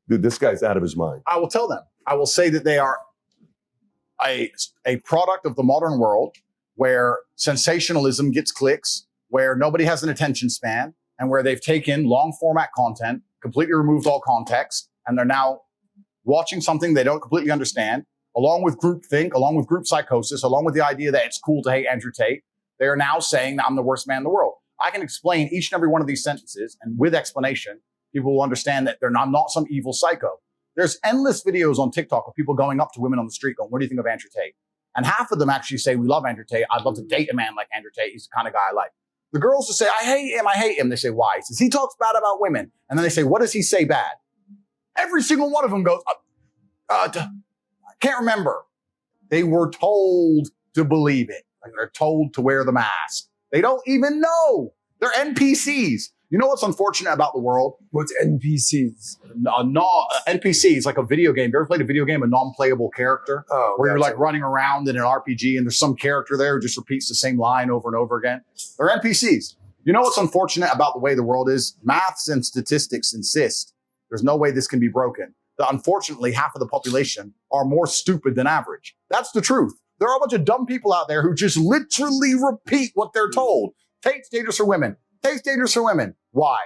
dude, this guy's out of his mind. I will tell them. I will say that they are a product of the modern world where sensationalism gets clicks, where nobody has an attention span, and where they've taken long format content, completely removed all context, and they're now watching something they don't completely understand, along with groupthink, along with group psychosis, along with the idea that it's cool to hate Andrew Tate. They are now saying that I'm the worst man in the world. I can explain each and every one of these sentences, and with explanation, people will understand that I'm not some evil psycho. There's endless videos on TikTok of people going up to women on the street going, what do you think of Andrew Tate? And half of them actually say, we love Andrew Tate. I'd love to date a man like Andrew Tate. He's the kind of guy I like. The girls just say, I hate him. They say, why? He says, he talks bad about women. And then they say, what does he say bad? Every single one of them goes, I can't remember. They were told to believe it. Like they're told to wear the mask. They don't even know. They're NPCs. You know what's unfortunate about the world? What's NPCs? NPCs, like a video game. You ever played a video game, a non-playable character? Oh, where you're like running around in an RPG and there's some character there who just repeats the same line over and over again? They're NPCs. You know what's unfortunate about the way the world is? Maths and statistics insist there's no way this can be broken. That unfortunately, half of the population are more stupid than average. That's the truth. There are a bunch of dumb people out there who just literally repeat what they're told. Tate's dangerous for women. Tate's dangerous for women. Why?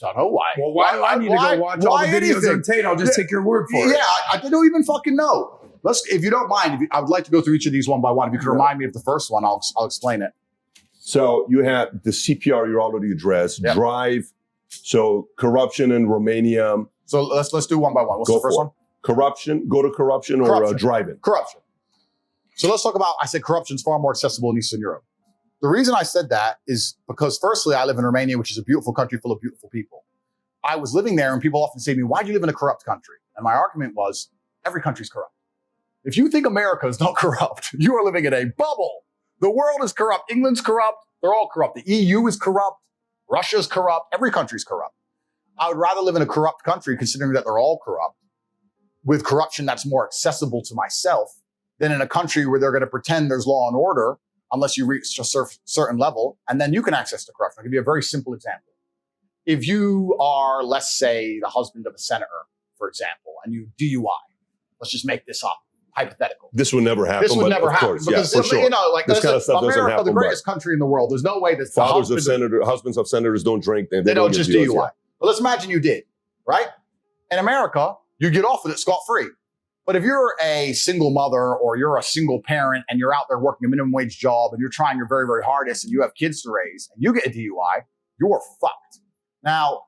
Don't know why. Well, why I need to go watch all the videos of Tate? I'll just take your word for it. Yeah, I don't even fucking know. If you don't mind, I would like to go through each of these one by one. If you could remind me of the first one, I'll explain it. So you had the CPR you already addressed. Yep. Drive. So corruption in Romania. So let's do one by one. What's the first one? Corruption. Go to corruption or driving. Corruption. So let's talk about, I said corruption is far more accessible in Eastern Europe. The reason I said that is because firstly, I live in Romania, which is a beautiful country full of beautiful people. I was living there and people often say to me, why do you live in a corrupt country? And my argument was, every country's corrupt. If you think America is not corrupt, you are living in a bubble. The world is corrupt. England's corrupt. They're all corrupt. The EU is corrupt. Russia's corrupt. Every country's corrupt. I would rather live in a corrupt country, considering that they're all corrupt, with corruption that's more accessible to myself, than in a country where they're going to pretend there's law and order unless you reach a certain level, and then you can access the corruption. I'll give you a very simple example. If you are, let's say, the husband of a senator, for example, and you DUI, let's just make this up, hypothetical. This would never happen. This would never happen. Course, because, yeah, for sure. You know, like this kind of stuff doesn't happen. The greatest country in the world. There's no way that husbands of senators don't drink. They don't just DUI. Yeah. But let's imagine you did, right? In America, you get off with it scot-free. But if you're a single mother or you're a single parent and you're out there working a minimum wage job and you're trying your very, very hardest and you have kids to raise and you get a DUI, you're fucked. Now,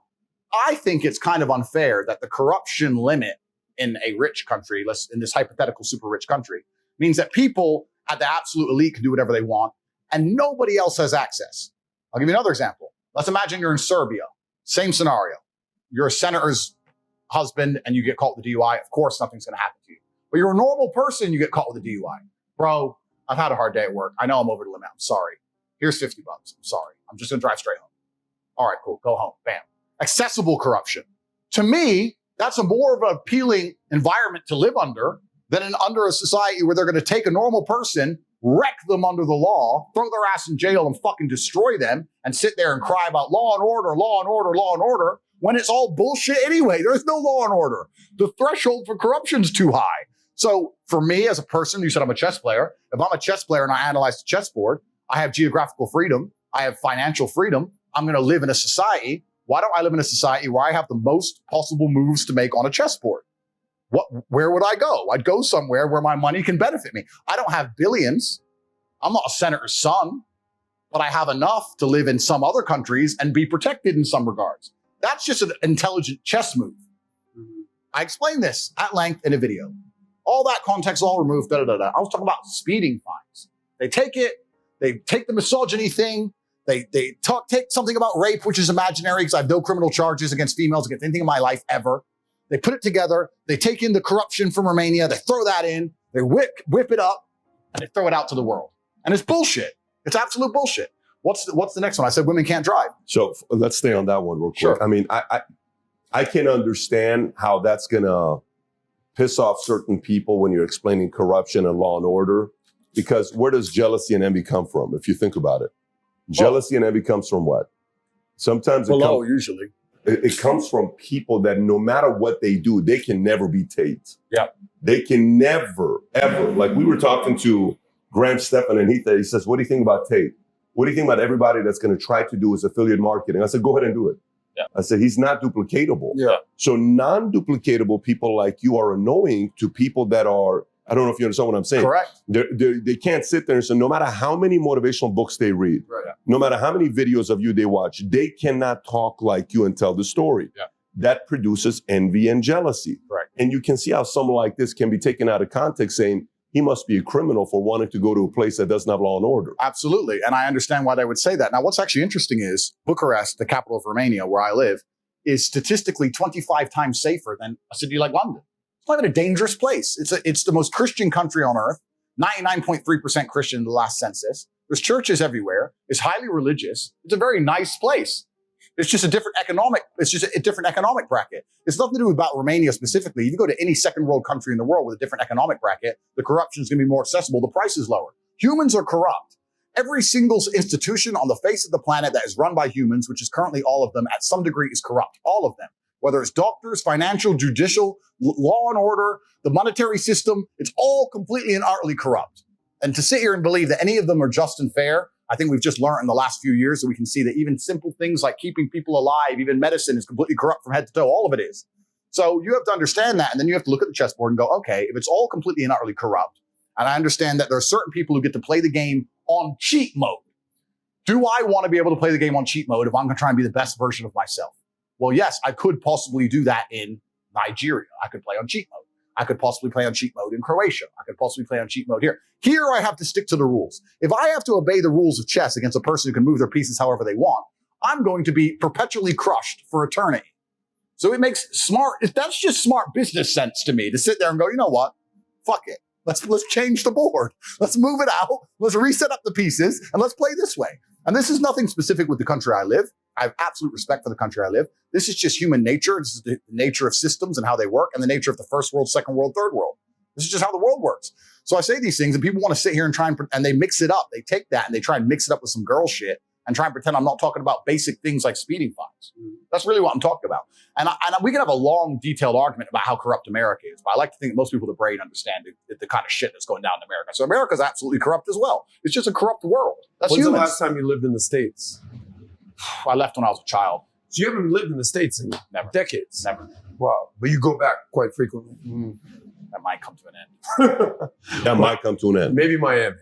I think it's kind of unfair that the corruption limit in a rich country, in this hypothetical super rich country, means that people at the absolute elite can do whatever they want and nobody else has access. I'll give you another example. Let's imagine you're in Serbia. Same scenario. You're a senator's husband and you get caught with a DUI. Of course, nothing's going to happen to you. But you're a normal person, you get caught with a DUI. Bro, I've had a hard day at work. I know I'm over the limit. I'm sorry. Here's 50 bucks. I'm sorry. I'm just going to drive straight home. All right, cool. Go home. Bam. Accessible corruption. To me, that's a more of an appealing environment to live under than under a society where they're going to take a normal person, wreck them under the law, throw their ass in jail and fucking destroy them and sit there and cry about law and order, law and order, law and order, when it's all bullshit anyway. There's no law and order. The threshold for corruption's too high. So for me as a person, you said I'm a chess player. If I'm a chess player and I analyze the chessboard, I have geographical freedom. I have financial freedom. I'm going to live in a society. Why don't I live in a society where I have the most possible moves to make on a chessboard? Where would I go? I'd go somewhere where my money can benefit me. I don't have billions. I'm not a senator's son, but I have enough to live in some other countries and be protected in some regards. That's just an intelligent chess move. I explained this at length in a video. All that context all removed. I was talking about speeding fines. They take the misogyny thing. They take something about rape, which is imaginary because I have no criminal charges against females, against anything in my life ever. They put it together. They take in the corruption from Romania. They throw that in. They whip it up, and they throw it out to the world. And it's bullshit. It's absolute bullshit. What's the next one? I said women can't drive. So let's stay on that one real quick. Sure. I mean, I can understand how that's going to piss off certain people when you're explaining corruption and law and order, because where does jealousy and envy come from? If you think about it, jealousy and envy comes from what? Sometimes below, usually. It comes from people that no matter what they do, they can never be Tate. Yeah. They can never, ever. Like we were talking to Graham Stephan and he says, what do you think about Tate? What do you think about everybody that's going to try to do his affiliate marketing? I said, go ahead and do it. Yeah. I said, he's not duplicatable. Yeah. So non-duplicatable people like you are annoying to people that are, I don't know if you understand what I'm saying. Correct. They can't sit there and say, no matter how many motivational books they read, Right. no matter how many videos of you they watch, they cannot talk like you and tell the story. Yeah. That produces envy and jealousy. Right. And you can see how someone like this can be taken out of context saying, he must be a criminal for wanting to go to a place that doesn't have law and order. Absolutely. And I understand why they would say that. Now, what's actually interesting is Bucharest, the capital of Romania, where I live, is statistically 25 times safer than a city like London. It's not even a dangerous place. It's the most Christian country on earth, 99.3% Christian in the last census. There's churches everywhere. It's highly religious. It's a very nice place. It's just a different economic bracket. It's nothing to do about Romania specifically. If you go to any second world country in the world with a different economic bracket, the corruption is going to be more accessible. The price is lower. Humans are corrupt. Every single institution on the face of the planet that is run by humans, which is currently all of them at some degree, is corrupt. All of them. Whether it's doctors, financial, judicial, law and order, the monetary system, it's all completely and utterly corrupt. And to sit here and believe that any of them are just and fair, I think we've just learned in the last few years that we can see that even simple things like keeping people alive, even medicine, is completely corrupt from head to toe. All of it is. So you have to understand that. And then you have to look at the chessboard and go, okay, if it's all completely and utterly corrupt, and I understand that there are certain people who get to play the game on cheat mode. Do I want to be able to play the game on cheat mode if I'm going to try and be the best version of myself? Well, yes, I could possibly do that in Nigeria. I could play on cheat mode. I could possibly play on cheat mode in Croatia. I could possibly play on cheat mode here. Here, I have to stick to the rules. If I have to obey the rules of chess against a person who can move their pieces however they want, I'm going to be perpetually crushed for eternity. So it makes that's just smart business sense to me to sit there and go, you know what? Fuck it. Let's change the board. Let's move it out. Let's reset up the pieces and let's play this way. And this is nothing specific with the country I live. I have absolute respect for the country I live. This is just human nature. This is the nature of systems and how they work and the nature of the first world, second world, third world. This is just how the world works. So I say these things and people want to sit here and try and they mix it up. They take that and they try and mix it up with some girl shit and try and pretend I'm not talking about basic things like speeding fines. That's really what I'm talking about. And we can have a long, detailed argument about how corrupt America is, but I like to think that most people with the brain understand the kind of shit that's going down in America. So America's absolutely corrupt as well. It's just a corrupt world. That's When's humans. the last time you lived in the States? I left when I was a child. So you haven't lived in the States in decades? Never. Wow. But you go back quite frequently. That might come to an end. That might come to an end. Maybe Miami.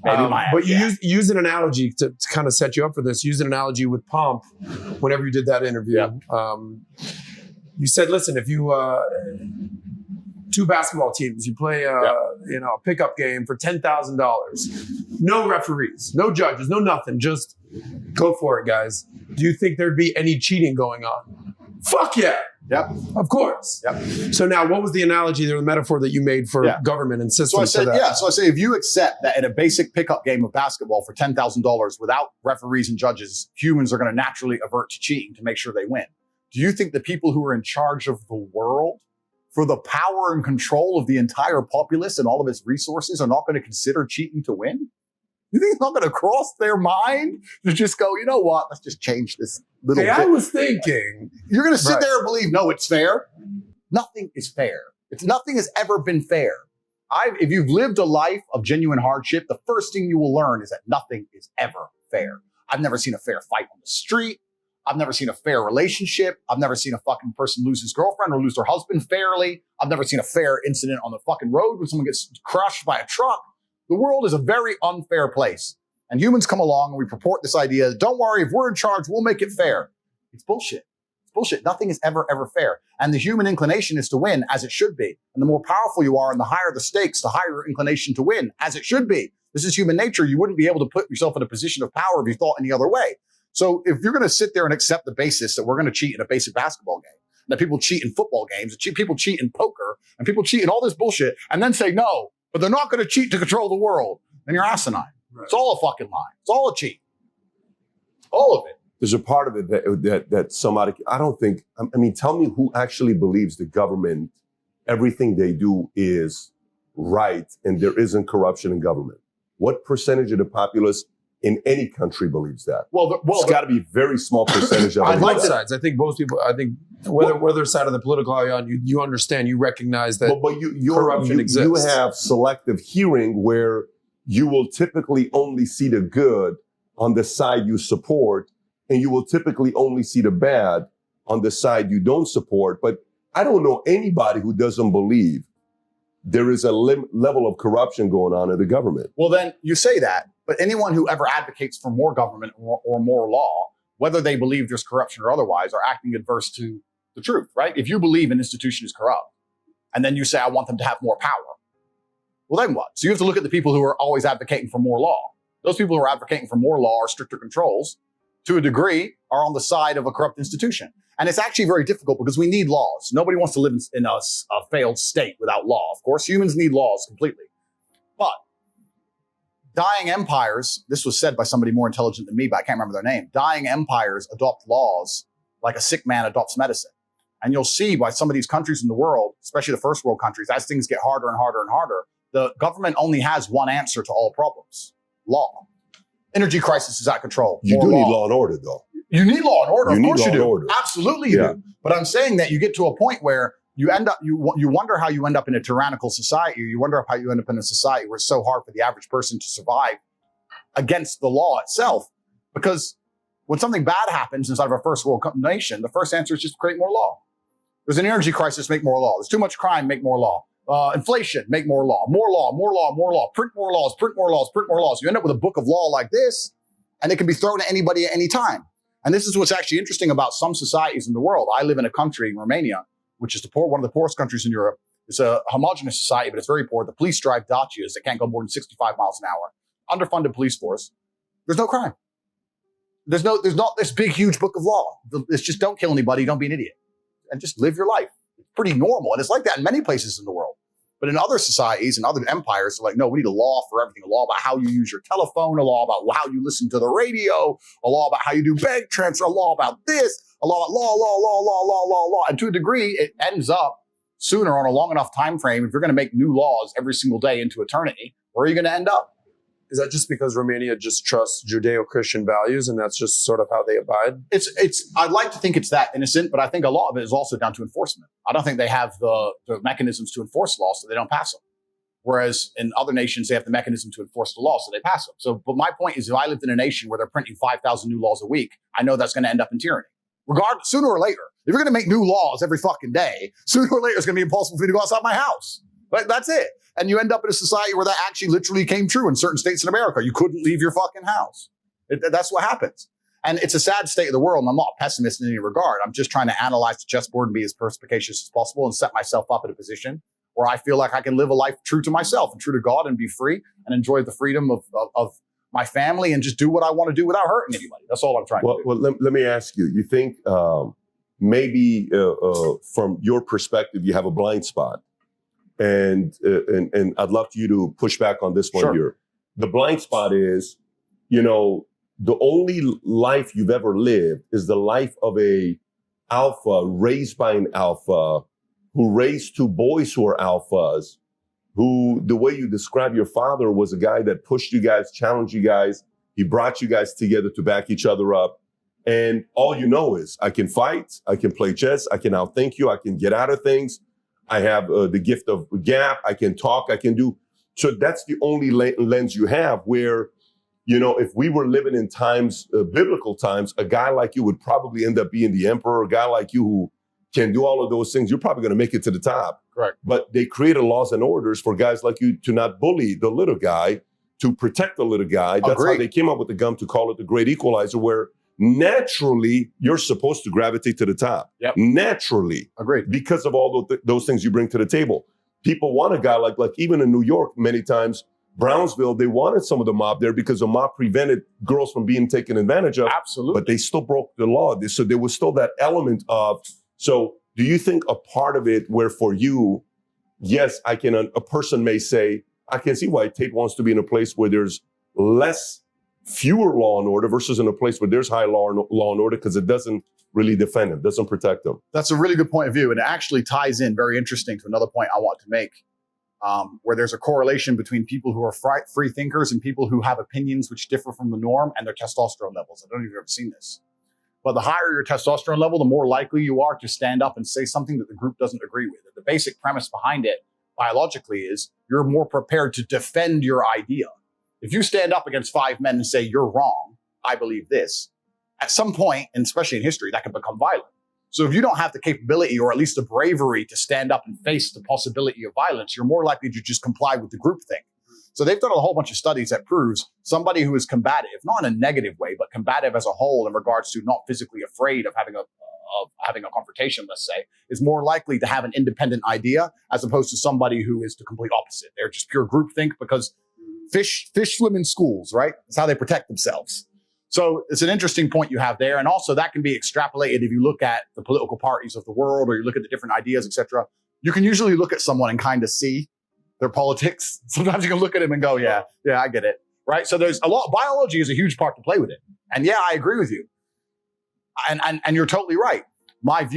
Miami. But you use an analogy to kind of set you up for this. Use an analogy with Pomp whenever you did that interview. Yeah. You said, listen, if you two basketball teams, you play a pickup game for $10,000, no referees, no judges, no nothing, just go for it, guys. Do you think there'd be any cheating going on? Fuck yeah. Yep. Of course. Yep. So now, what was the analogy or the metaphor that you made for government and systems? So I say, if you accept that in a basic pickup game of basketball for $10,000 without referees and judges, humans are going to naturally avert to cheating to make sure they win. Do you think the people who are in charge of the world, for the power and control of the entire populace and all of its resources, are not going to consider cheating to win? You think it's not going to cross their mind to just go, you know what, let's just change this little bit? I was thinking. You're going to sit there and believe, no, it's fair. Nothing is fair. Nothing has ever been fair. If you've lived a life of genuine hardship, the first thing you will learn is that nothing is ever fair. I've never seen a fair fight on the street. I've never seen a fair relationship. I've never seen a fucking person lose his girlfriend or lose their husband fairly. I've never seen a fair incident on the fucking road when someone gets crushed by a truck. The world is a very unfair place. And humans come along and we purport this idea, don't worry, if we're in charge, we'll make it fair. It's bullshit. It's bullshit. Nothing is ever fair. And the human inclination is to win, as it should be. And the more powerful you are and the higher the stakes, the higher your inclination to win, as it should be. This is human nature. You wouldn't be able to put yourself in a position of power if you thought any other way. So if you're going to sit there and accept the basis that we're going to cheat in a basic basketball game, that people cheat in football games, that people cheat in poker, and people cheat in all this bullshit, and then say no, but they're not going to cheat to control the world, then you're asinine. Right. It's all a fucking lie. It's all a cheat. All of it. There's a part of it that somebody, tell me who actually believes the government, everything they do is right and there isn't corruption in government. What percentage of the populace in any country believes that. It's got to be a very small percentage of both sides. I think most people, whether side of the political aisle you're on, you understand, you recognize that corruption exists. You have selective hearing where you will typically only see the good on the side you support, and you will typically only see the bad on the side you don't support. But I don't know anybody who doesn't believe there is a level of corruption going on in the government. Well, then you say that, but anyone who ever advocates for more government or more law, whether they believe there's corruption or otherwise, are acting adverse to the truth, right? If you believe an institution is corrupt, and then you say, I want them to have more power, well, then what? So you have to look at the people who are always advocating for more law. Those people who are advocating for more law or stricter controls, to a degree, are on the side of a corrupt institution. And it's actually very difficult because we need laws. Nobody wants to live in a failed state without law. Of course, humans need laws completely. But dying empires, this was said by somebody more intelligent than me, but I can't remember their name. Dying empires adopt laws like a sick man adopts medicine. And you'll see by some of these countries in the world, especially the first world countries, as things get harder and harder and harder, the government only has one answer to all problems: law. Energy crisis is out of control. You do need law and order, though. You need law and order. Of course you do. Absolutely you do. But I'm saying that you get to a point where you end up, you wonder how you end up in a tyrannical society. You wonder how you end up in a society where it's so hard for the average person to survive against the law itself. Because when something bad happens inside of a first world nation, the first answer is just create more law. There's an energy crisis, make more law. There's too much crime, make more law. Inflation, make more law. More law, more law, more law. Print more laws, print more laws, print more laws. You end up with a book of law like this, and it can be thrown at anybody at any time. And this is what's actually interesting about some societies in the world. I live in a country in Romania, which is one of the poorest countries in Europe. It's a homogenous society, but it's very poor. The police drive Dacias that can't go more than 65 miles an hour. Underfunded police force. There's no crime. There's not this big, huge book of law. It's just don't kill anybody, don't be an idiot, and just live your life. It's pretty normal. And it's like that in many places in the world. But in other societies and other empires, they're like, no, we need a law for everything. A law about how you use your telephone, a law about how you listen to the radio, a law about how you do bank transfer, a law about this, a law about law. And to a degree, it ends up sooner on a long enough time frame. If you're going to make new laws every single day into eternity, where are you going to end up? Is that just because Romania just trusts Judeo-Christian values and that's just sort of how they abide? I'd like to think it's that innocent, but I think a lot of it is also down to enforcement. I don't think they have the mechanisms to enforce laws, so they don't pass them. Whereas in other nations, they have the mechanism to enforce the law, so they pass them. So, but my point is, if I lived in a nation where they're printing 5,000 new laws a week, I know that's going to end up in tyranny. Regardless, sooner or later, if you're going to make new laws every fucking day, sooner or later it's going to be impossible for me to go outside my house. Like, that's it. And you end up in a society where that actually literally came true in certain states in America. You couldn't leave your fucking house. That's what happens. And it's a sad state of the world, and I'm not a pessimist in any regard. I'm just trying to analyze the chessboard and be as perspicacious as possible and set myself up in a position where I feel like I can live a life true to myself and true to God and be free and enjoy the freedom of my family and just do what I want to do without hurting anybody. That's all I'm trying to do. Well, let me ask you, you think maybe from your perspective, you have a blind spot? And I'd love for you to push back on this one here. The blind spot is, the only life you've ever lived is the life of a alpha raised by an alpha who raised two boys who are alphas, who the way you describe your father was a guy that pushed you guys, challenged you guys. He brought you guys together to back each other up. And all you know is I can fight, I can play chess, I can outthink you, I can get out of things. I have the gift of gap. I can talk. I can do. So that's the only lens you have where, if we were living in times, biblical times, a guy like you would probably end up being the emperor. A guy like you who can do all of those things, you're probably going to make it to the top. Correct. But they created laws and orders for guys like you to not bully the little guy, to protect the little guy. That's how they came up with the gum to call it the great equalizer, where naturally you're supposed to gravitate to the top. Yep. Naturally. Agreed. Because of all those things you bring to the table. People want a guy like even in New York, many times, Brownsville, they wanted some of the mob there because the mob prevented girls from being taken advantage of. Absolutely. But they still broke the law. So there was still that element of, so do you think a part of it where for you, yes, a person may say, I can see why Tate wants to be in a place where there's fewer law and order versus in a place where there's high law and order, because it doesn't really defend them, doesn't protect them. That's a really good point of view. And it actually ties in very interesting to another point I want to make. where there's a correlation between people who are free thinkers and people who have opinions which differ from the norm and their testosterone levels. I don't know if you've ever seen this. But the higher your testosterone level, the more likely you are to stand up and say something that the group doesn't agree with. The basic premise behind it biologically is you're more prepared to defend your idea. If you stand up against 5 men and say, you're wrong, I believe this, at some point, and especially in history, that can become violent. So if you don't have the capability or at least the bravery to stand up and face the possibility of violence, you're more likely to just comply with the group thing. So they've done a whole bunch of studies that proves somebody who is combative, not in a negative way, but combative as a whole in regards to not physically afraid of having a confrontation, let's say, is more likely to have an independent idea as opposed to somebody who is the complete opposite. They're just pure groupthink because fish swim in schools, right? That's how they protect themselves. So it's an interesting point you have there. And also that can be extrapolated if you look at the political parties of the world or you look at the different ideas, etc. You can usually look at someone and kind of see their politics. Sometimes you can look at them and go, yeah, I get it. Right. So there's a lot. Biology is a huge part to play with it. And yeah, I agree with you. And you're totally right. My view